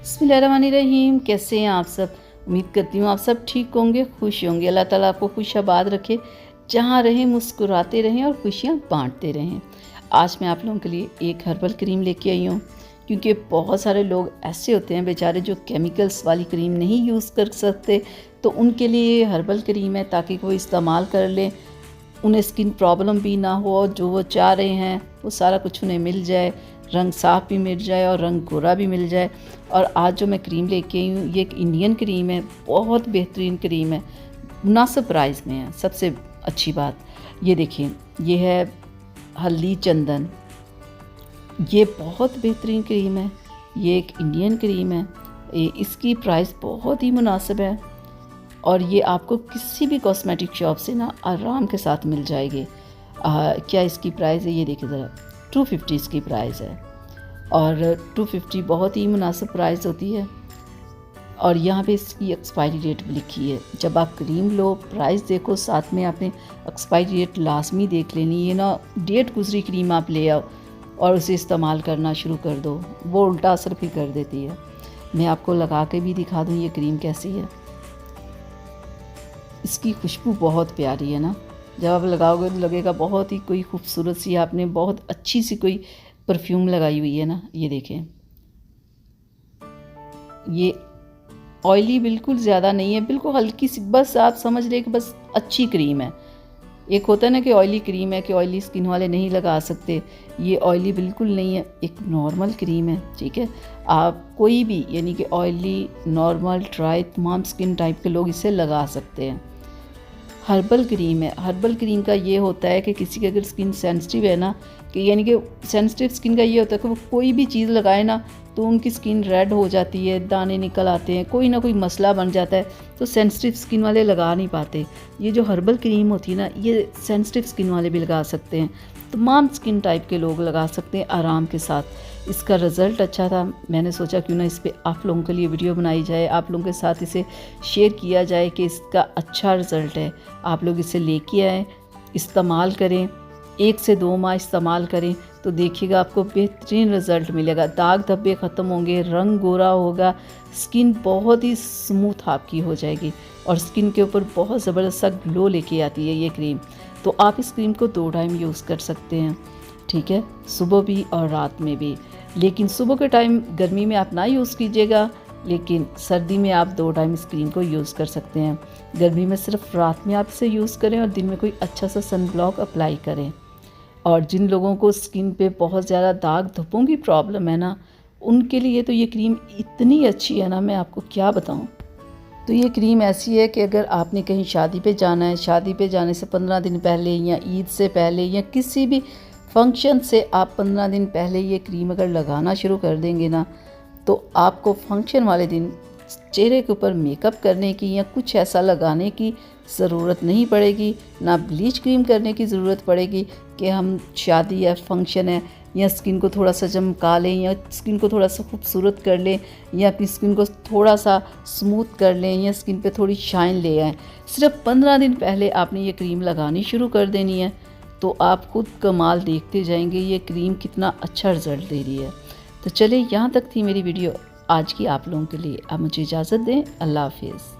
बिस्मिल्लाहिर्रहमानिर्रहीम। कैसे हैं आप सब? उम्मीद करती हूँ आप सब ठीक होंगे, खुश होंगे। अल्लाह ताला आपको खुश आबाद रखे, जहाँ रहें मुस्कुराते रहें और खुशियाँ बांटते रहें। आज मैं आप लोगों के लिए एक हर्बल क्रीम लेके आई हूँ, क्योंकि बहुत सारे लोग ऐसे होते हैं बेचारे जो केमिकल्स वाली क्रीम नहीं यूज़ कर सकते, तो उनके लिए ये हर्बल क्रीम है ताकि वो इस्तेमाल कर लें, उन्हें स्किन प्रॉब्लम भी ना हो, जो वो चाह रहे हैं वो सारा कुछ उन्हें मिल जाए, रंग साफ़ भी मिल जाए और रंग गोरा भी मिल जाए। और आज जो मैं क्रीम लेके आई हूँ ये एक इंडियन क्रीम है, बहुत बेहतरीन क्रीम है, मुनासिब प्राइस में है। सबसे अच्छी बात ये देखिए, ये है हल्दी चंदन, ये बहुत बेहतरीन क्रीम है, ये एक इंडियन क्रीम है, इसकी प्राइस बहुत ही मुनासिब है और ये आपको किसी भी कॉस्मेटिक शॉप से ना आराम के साथ मिल जाएगी। क्या इसकी प्राइस है ये देखिए ज़रा, 250 इसकी प्राइस है और 250 बहुत ही मुनासिब प्राइस होती है। और यहाँ पे इसकी एक्सपायरी डेट भी लिखी है। जब आप क्रीम लो, प्राइस देखो, साथ में आपने एक्सपायरी डेट लाजमी देख लेनी है ना। डेट गुजरी क्रीम आप ले आओ और उसे इस्तेमाल करना शुरू कर दो, वो उल्टा असर भी कर देती है। मैं आपको लगा के भी दिखा दूँ ये क्रीम कैसी है। इसकी खुशबू बहुत प्यारी है ना, जब आप लगाओगे तो लगेगा बहुत ही कोई खूबसूरत सी आपने बहुत अच्छी सी कोई परफ्यूम लगाई हुई है ना। ये देखें, ये ऑयली बिल्कुल ज़्यादा नहीं है, बिल्कुल हल्की सी, बस आप समझ रहे कि बस अच्छी क्रीम है। एक होता है ना कि ऑयली क्रीम है कि ऑयली स्किन वाले नहीं लगा सकते, ये ऑयली बिल्कुल नहीं है, एक नॉर्मल क्रीम है। ठीक है, आप कोई भी यानी कि ऑयली, नॉर्मल, ड्राई, तमाम स्किन टाइप के लोग इसे लगा सकते हैं। हर्बल क्रीम है। हर्बल क्रीम का ये होता है कि किसी की अगर स्किन सेंसिटिव है ना, कि यानी कि सेंसिटिव स्किन का ये होता है कि वो कोई भी चीज़ लगाए ना तो उनकी स्किन रेड हो जाती है, दाने निकल आते हैं, कोई ना कोई मसला बन जाता है, तो सेंसिटिव स्किन वाले लगा नहीं पाते। ये जो हर्बल क्रीम होती है ना, ये सेंसिटिव स्किन वाले भी लगा सकते हैं, तमाम स्किन टाइप के लोग लगा सकते हैं आराम के साथ। इसका रिज़ल्ट अच्छा था, मैंने सोचा क्यों ना इस पर आप लोगों के लिए वीडियो बनाई जाए, आप लोगों के साथ इसे शेयर किया जाए कि इसका अच्छा रिज़ल्ट है। आप लोग इसे लेके आएँ, इस्तेमाल करें, 1 से 2 माह इस्तेमाल करें तो देखिएगा आपको बेहतरीन रिज़ल्ट मिलेगा। दाग धब्बे ख़त्म होंगे, रंग गोरा होगा, स्किन बहुत ही स्मूथ आपकी हो जाएगी और स्किन के ऊपर बहुत ज़बरदस्त सा ग्लो लेके आती है ये क्रीम। तो आप इस क्रीम को 2 टाइम यूज़ कर सकते हैं, ठीक है, सुबह भी और रात में भी। लेकिन सुबह के टाइम गर्मी में आप ना यूज़ कीजिएगा, लेकिन सर्दी में आप 2 टाइम इस क्रीम को यूज़ कर सकते हैं। गर्मी में सिर्फ रात में आप इसे यूज़ करें और दिन में कोई अच्छा सा सन ब्लॉक अप्लाई करें। और जिन लोगों को स्किन पे बहुत ज़्यादा दाग धब्बों की प्रॉब्लम है ना, उनके लिए तो ये क्रीम इतनी अच्छी है ना, मैं आपको क्या बताऊं। तो ये क्रीम ऐसी है कि अगर आपने कहीं शादी पे जाना है, शादी पे जाने से 15 दिन पहले या ईद से पहले या किसी भी फंक्शन से आप 15 दिन पहले ये क्रीम अगर लगाना शुरू कर देंगे ना, तो आपको फंक्शन वाले दिन चेहरे के ऊपर मेकअप करने की या कुछ ऐसा लगाने की ज़रूरत नहीं पड़ेगी, ना ब्लीच क्रीम करने की ज़रूरत पड़ेगी कि हम शादी या फंक्शन है या स्किन को थोड़ा सा चमका लें या स्किन को थोड़ा सा खूबसूरत कर लें या अपनी स्किन को थोड़ा सा स्मूथ कर लें या स्किन पे थोड़ी शाइन ले आएँ। सिर्फ 15 दिन पहले आपने ये क्रीम लगानी शुरू कर देनी है, तो आप खुद कमाल देखते जाएंगे ये क्रीम कितना अच्छा रिज़ल्ट दे रही है। तो चलिए, यहाँ तक थी मेरी वीडियो आज की आप लोगों के लिए। आप मुझे इजाज़त दें। अल्लाह हाफिज़।